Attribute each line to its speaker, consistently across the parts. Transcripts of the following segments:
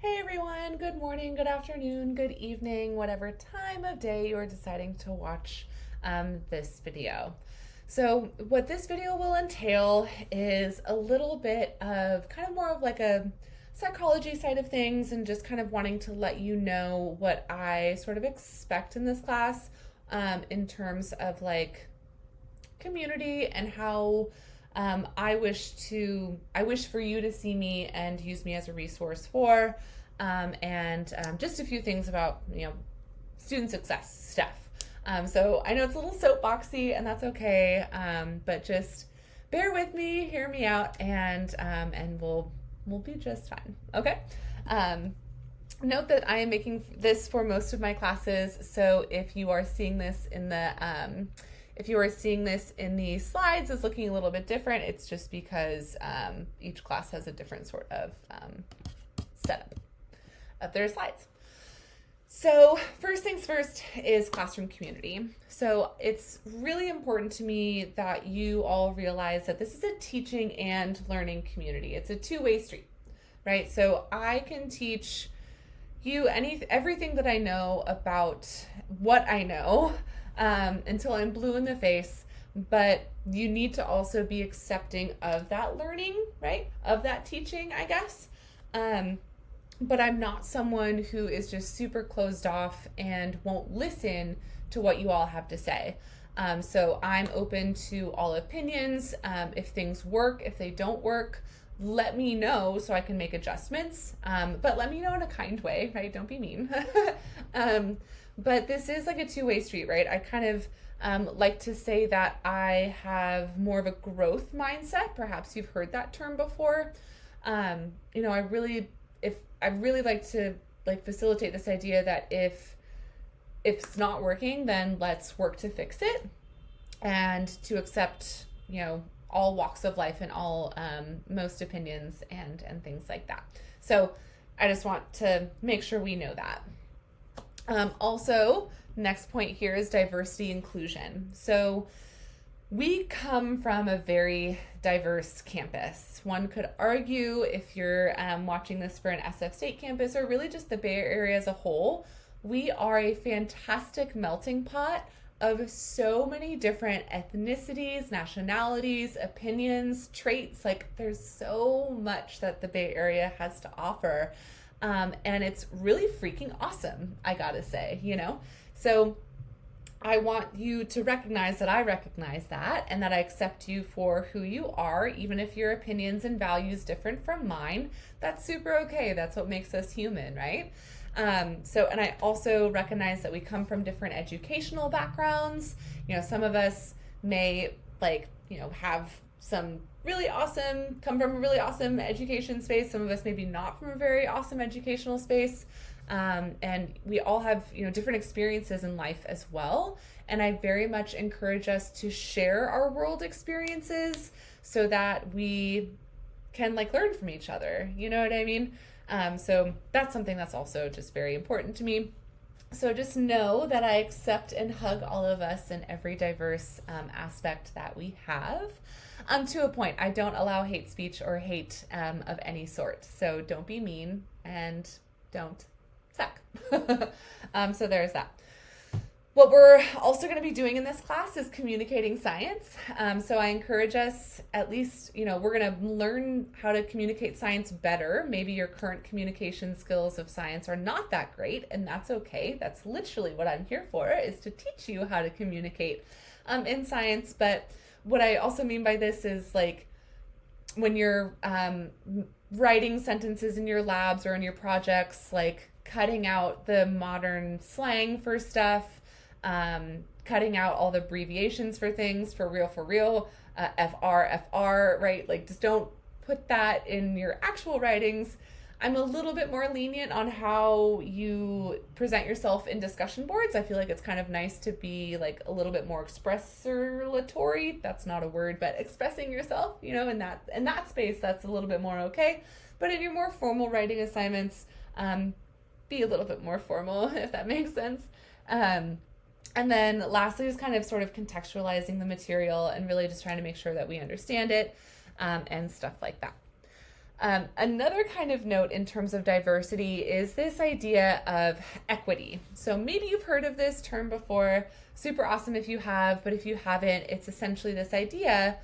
Speaker 1: Hey everyone, good morning, good afternoon, good evening, whatever time of day you're deciding to watch this video. So, what this video will entail is a little bit of kind of more of like a psychology side of things and just kind of wanting to let you know what I sort of expect in this class in terms of like community and how I wish for you to see me and use me as a resource for, and just a few things about student success stuff. So I know it's a little soapboxy, and that's okay. But just bear with me, hear me out, and we'll be just fine. Okay. Note that I am making this for most of my classes, so if you are seeing this in the slides is looking a little bit different, it's just because each class has a different sort of setup of their slides. So first things first is classroom community. So it's really important to me that you all realize that this is a teaching and learning community. It's a two-way street, right? So I can teach you everything that I know about what I know until I'm blue in the face, but you need to also be accepting of that learning, right? Of that teaching, I guess. But I'm not someone who is just super closed off and won't listen to what you all have to say. So I'm open to all opinions. If things work, if they don't work, let me know so I can make adjustments. But let me know in a kind way, right? Don't be mean. But this is like a two-way street, right? I kind of like to say that I have more of a growth mindset. Perhaps you've heard that term before. I really like to facilitate this idea that if it's not working, then let's work to fix it and to accept, all walks of life and all most opinions and things like that. So I just want to make sure we know that. Also, next point here is diversity inclusion. So we come from a very diverse campus. One could argue, if you're watching this for an SF State campus or really just the Bay Area as a whole, we are a fantastic melting pot of so many different ethnicities, nationalities, opinions, traits. Like, there's so much that the Bay Area has to offer. And it's really freaking awesome, I gotta say, So I want you to recognize that I recognize that and that I accept you for who you are, even if your opinions and values different from mine. That's super okay. That's what makes us human, right? And I also recognize that we come from different educational backgrounds. Some of us may have come from a really awesome education space. Some of us maybe not from a very awesome educational space. And we all have, different experiences in life as well. And I very much encourage us to share our world experiences so that we can learn from each other. You know what I mean? So that's something that's also just very important to me. So just know that I accept and hug all of us in every diverse aspect that we have. To a point, I don't allow hate speech or hate of any sort. So don't be mean and don't suck. So there's that. What we're also going to be doing in this class is communicating science. So I encourage us, at least, we're going to learn how to communicate science better. Maybe your current communication skills of science are not that great, and that's okay. That's literally what I'm here for, is to teach you how to communicate in science. But what I also mean by this is when you're writing sentences in your labs or in your projects, cutting out the modern slang for stuff, cutting out all the abbreviations for things, for real, FR, right? Just don't put that in your actual writings. I'm a little bit more lenient on how you present yourself in discussion boards. I feel like it's kind of nice to be a little bit more expressoratory. That's not a word, but expressing yourself, in that space, that's a little bit more okay. But in your more formal writing assignments, be a little bit more formal, if that makes sense. And then lastly is kind of sort of contextualizing the material and really just trying to make sure that we understand it and stuff like that. Another kind of note in terms of diversity is this idea of equity. So maybe you've heard of this term before. Super awesome if you have, but if you haven't, it's essentially this idea,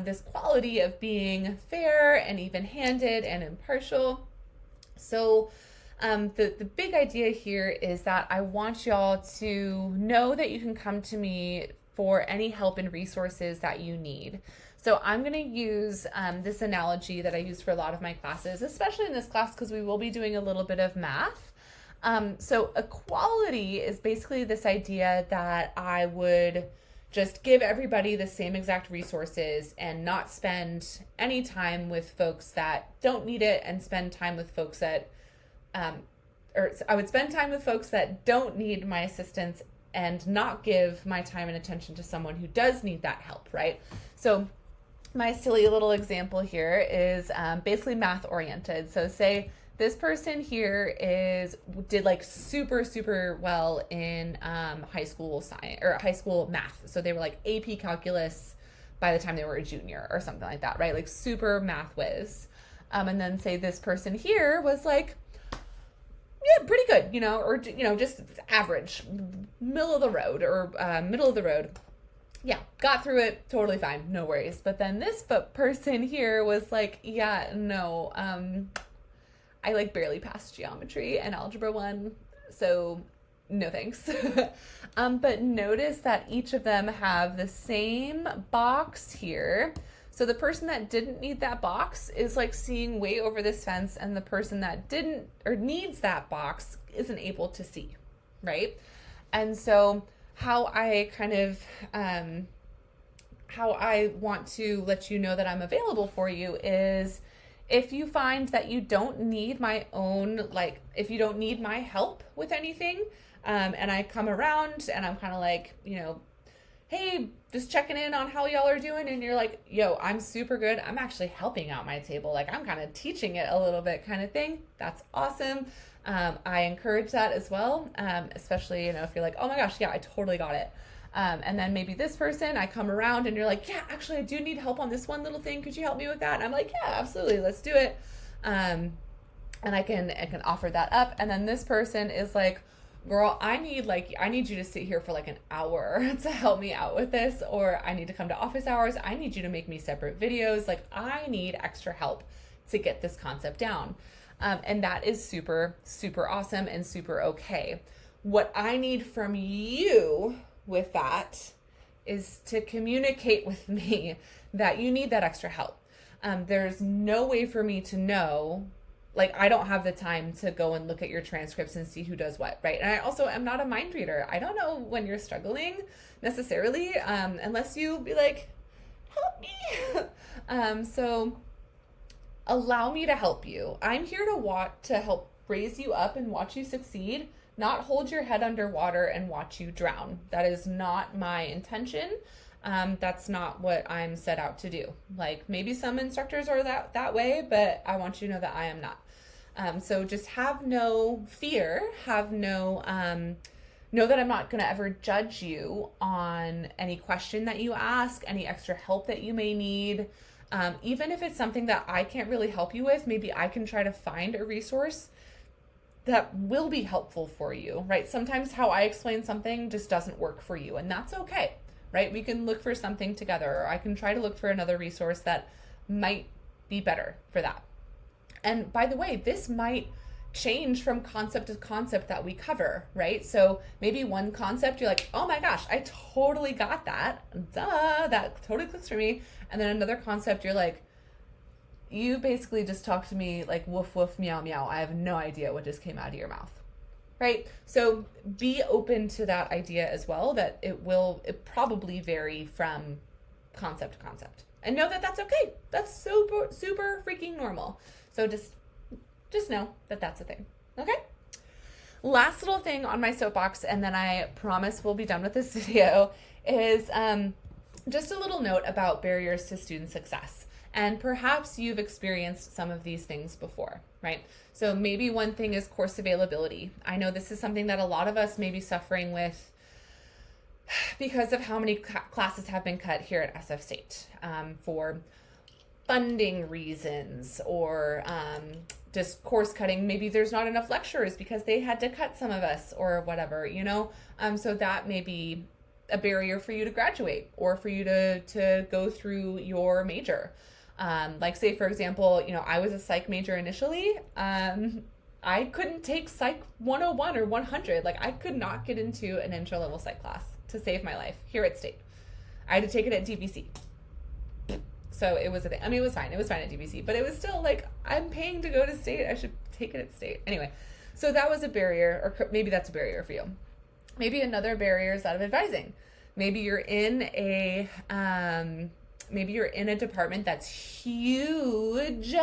Speaker 1: this quality of being fair and even-handed and impartial. So the big idea here is that I want y'all to know that you can come to me for any help and resources that you need. So I'm going to use this analogy that I use for a lot of my classes, especially in this class because we will be doing a little bit of math. So equality is basically this idea that I would just give everybody the same exact resources and not spend any time with folks that don't need it and spend time with folks that, or I would spend time with folks that don't need my assistance and not give my time and attention to someone who does need that help, right? So my silly little example here is basically math oriented. So say this person here did like super well in high school science or high school math. So they were like AP calculus by the time they were a junior or something like that, right? Like super math whiz. And then say this person here was like, yeah, pretty good, or, just average, middle of the road. Yeah, got through it totally fine, no worries. But then this person here was like, yeah, no, I like barely passed geometry and algebra 1, so no thanks. But notice that each of them have the same box here. So the person that didn't need that box is like seeing way over this fence, and the person that didn't or needs that box isn't able to see, right? And so how I kind of, how I want to let you know that I'm available for you is if you find that you don't need my own, like if you don't need my help with anything, and I come around and I'm kind of like, hey, just checking in on how y'all are doing. And you're like, yo, I'm super good. I'm actually helping out my table. Like I'm kind of teaching it a little bit kind of thing. That's awesome. I encourage that as well. Especially, if you're like, oh my gosh, yeah, I totally got it. And then maybe this person, I come around and you're like, yeah, actually I do need help on this one little thing. Could you help me with that? And I'm like, yeah, absolutely. Let's do it. And I can offer that up. And then this person is like, girl, I need you to sit here for like an hour to help me out with this, or I need to come to office hours. I need you to make me separate videos. Like I need extra help to get this concept down. And that is super, super awesome and super okay. What I need from you with that is to communicate with me that you need that extra help. There's no way for me to know. Like, I don't have the time to go and look at your transcripts and see who does what, right? And I also am not a mind reader. I don't know when you're struggling necessarily, unless you be like, help me. So allow me to help you. I'm here to help raise you up and watch you succeed, not hold your head underwater and watch you drown. That is not my intention. That's not what I'm set out to do. Like maybe some instructors are that way, but I want you to know that I am not. So just have no fear, know that I'm not going to ever judge you on any question that you ask, any extra help that you may need. Even if it's something that I can't really help you with, maybe I can try to find a resource that will be helpful for you, right? Sometimes how I explain something just doesn't work for you, and that's okay. Right? We can look for something together, or I can try to look for another resource that might be better for that. And by the way, this might change from concept to concept that we cover, right? So maybe one concept, you're like, oh my gosh, I totally got that. Duh, that totally clicks for me. And then another concept, you're like, you basically just talked to me like woof, woof, meow, meow. I have no idea what just came out of your mouth. Right? So be open to that idea as well, that it probably vary from concept to concept. And know that that's okay. That's super, super freaking normal. So just know that that's a thing. Okay? Last little thing on my soapbox, and then I promise we'll be done with this video, is just a little note about barriers to student success. And perhaps you've experienced some of these things before, right? So maybe one thing is course availability. I know this is something that a lot of us may be suffering with because of how many classes have been cut here at SF State for funding reasons or just course cutting. Maybe there's not enough lecturers because they had to cut some of us or whatever, you know? So that may be a barrier for you to graduate or for you to go through your major. Like say, for example, you know, I was a psych major initially. I couldn't take Psych 101 or 100. Like I could not get into an intro level psych class to save my life here at State. I had to take it at DBC. So it was a thing. I mean, it was fine. It was fine at DBC, but it was still like, I'm paying to go to State. I should take it at State. Anyway, so that was a barrier, or maybe that's a barrier for you. Maybe another barrier is that of advising. Maybe you're in a department that's huge,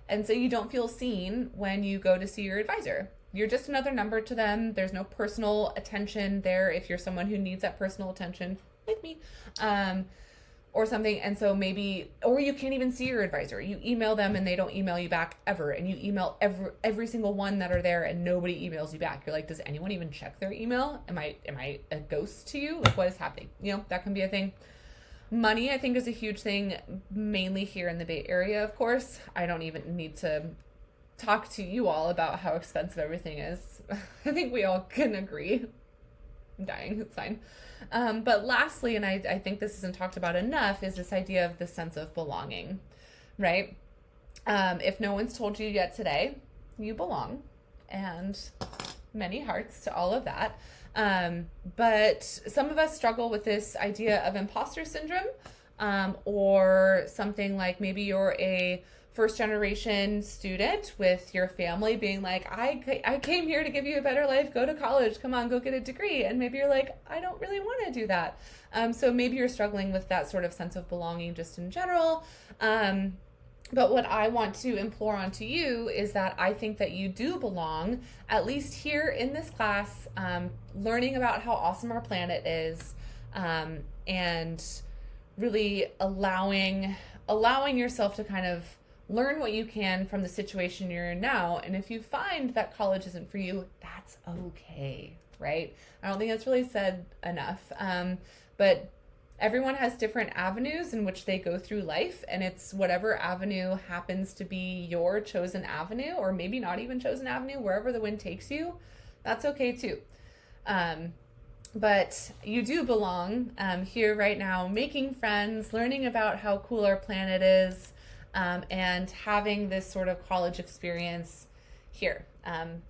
Speaker 1: and so you don't feel seen when you go to see your advisor. You're just another number to them. There's no personal attention there if you're someone who needs that personal attention, like me, or something. And so maybe, or you can't even see your advisor. You email them and they don't email you back ever. And you email every single one that are there and nobody emails you back. You're like, does anyone even check their email? Am I a ghost to you? Like, what is happening? You know, that can be a thing. Money, I think, is a huge thing, mainly here in the Bay Area, of course. I don't even need to talk to you all about how expensive everything is. I think we all can agree. I'm dying, it's fine. But lastly, and I think this isn't talked about enough, is this idea of the sense of belonging, right? If no one's told you yet today, you belong, and many hearts to all of that. But some of us struggle with this idea of imposter syndrome, or something like maybe you're a first generation student with your family being like, I came here to give you a better life, go to college, come on, go get a degree. And maybe you're like, I don't really want to do that. So maybe you're struggling with that sort of sense of belonging just in general. But what I want to implore onto you is that I think that you do belong, at least here in this class, learning about how awesome our planet is, and really allowing yourself to kind of learn what you can from the situation you're in now. And if you find that college isn't for you, that's okay, right? I don't think that's really said enough. But everyone has different avenues in which they go through life, and it's whatever avenue happens to be your chosen avenue, or maybe not even chosen avenue, wherever the wind takes you, that's okay too. But you do belong here right now, making friends, learning about how cool our planet is, and having this sort of college experience here.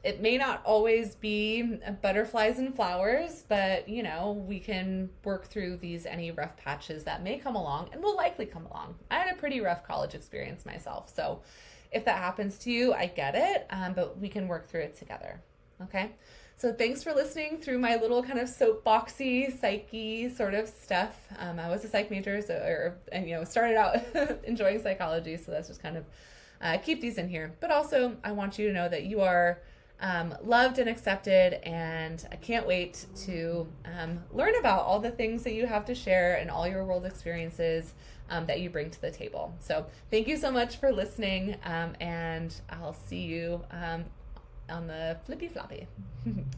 Speaker 1: It may not always be butterflies and flowers, but you know, we can work through any rough patches that may come along and will likely come along. I had a pretty rough college experience myself, so if that happens to you, I get it, but we can work through it together. Okay, so thanks for listening through my little kind of soapboxy, psyche sort of stuff. I was a psych major, and started out enjoying psychology, so that's just kind of keep these in here. But also, I want you to know that you are loved and accepted, and I can't wait to learn about all the things that you have to share and all your world experiences that you bring to the table. So thank you so much for listening, and I'll see you on the flippy floppy.